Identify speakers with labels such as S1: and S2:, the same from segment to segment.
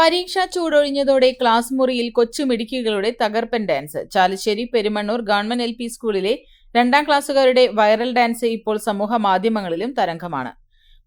S1: പരീക്ഷാ ചൂടൊഴിഞ്ഞതോടെ ക്ലാസ് മുറിയിൽ കൊച്ചുമിടുക്കികളുടെ തകർപ്പൻ dance. Chalissery Perumannur government LP സ്കൂളിലെ 2ാം ക്ലാസ്സുകാരുടെ വൈറൽ ഡാൻസ് ഇപ്പോൾ സമൂഹ മാധ്യമങ്ങളിലും തരംഗമാണ്.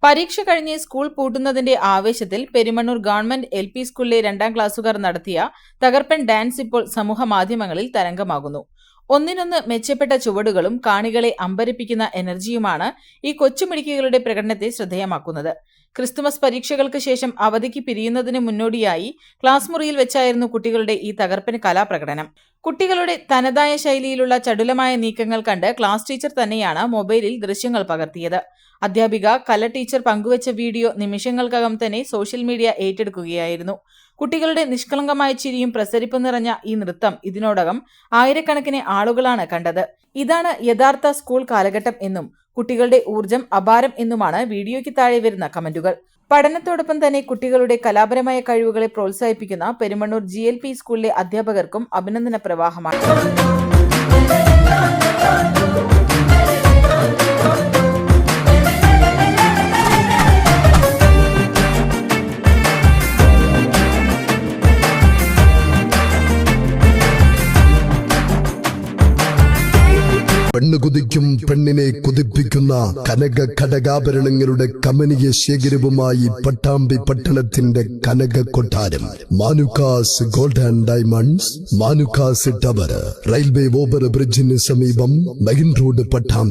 S1: പരീക്ഷ കഴിഞ്ഞ് സ്കൂൾ പൂട്ടുന്നതിന്റെ ആവേശത്തിൽ പെരുമണ്ണൂർ ഗവൺമെന്റ് LP സ്കൂളിലെ 2ാം ക്ലാസ്സുകാർ നടത്തിയ തകർപ്പൻ ഡാൻസ് ഇപ്പോൾ സമൂഹ മാധ്യമങ്ങളിൽ തരംഗമാകുന്നു. ഒന്നിനൊന്ന് മെച്ചപ്പെട്ട ചുവടുകളും കാണികളെ അമ്പരിപ്പിക്കുന്ന എനർജിയുമാണ് ഈ കൊച്ചുമിടുക്കികളുടെ പ്രകടനത്തെ ശ്രദ്ധേയമാക്കുന്നത്. ക്രിസ്തുമസ് പരീക്ഷകൾക്ക് ശേഷം അവധിക്ക് പിരിയുന്നതിന് മുന്നോടിയായി ക്ലാസ് മുറിയിൽ വെച്ചായിരുന്നു കുട്ടികളുടെ ഈ തകർപ്പൻ കലാപ്രകടനം. കുട്ടികളുടെ തനതായ ശൈലിയിലുള്ള ചടുലമായ നീക്കങ്ങൾ കണ്ട് ക്ലാസ് ടീച്ചർ തന്നെയാണ് മൊബൈലിൽ ദൃശ്യങ്ങൾ പകർത്തിയത്. അധ്യാപിക കല ടീച്ചർ പങ്കുവച്ച വീഡിയോ നിമിഷങ്ങൾക്കകം തന്നെ സോഷ്യൽ മീഡിയ ഏറ്റെടുക്കുകയായിരുന്നു. കുട്ടികളുടെ നിഷ്കളങ്കമായ ചിരിയും പ്രസരിപ്പും നിറഞ്ഞ ഈ നൃത്തം ഇതിനോടകം ആയിരക്കണക്കിന് ആളുകളാണ് കണ്ടത്. ഇതാണ് യഥാർത്ഥ സ്കൂൾ കാലഘട്ടം എന്നും കുട്ടികളുടെ ഊർജം അപാരം എന്നുമാണ് വീഡിയോയ്ക്ക് താഴെ വരുന്ന കമന്റുകൾ. പഠനത്തോടൊപ്പം തന്നെ കുട്ടികളുടെ കലാപരമായ കഴിവുകളെ പ്രോത്സാഹിപ്പിക്കുന്ന പെരുമണ്ണൂർ GLP സ്കൂളിലെ അധ്യാപകർക്കും അഭിനന്ദന പ്രവാഹമാണ്.
S2: പെണ്ണ് കുതിക്കും പെണ്ണിനെ കുതിപ്പിക്കുന്ന കനക ഘടകാഭരണങ്ങളുടെ കമനീയ ശേഖരവുമായി പട്ടാമ്പി പട്ടണത്തിന്റെ Kanaka Kottaram Manukkas gold and diamonds, Manukkas tower, railway over ബ്രിഡ്ജിന് സമീപം മെയിൻ റോഡ്, പട്ടാമ്പി.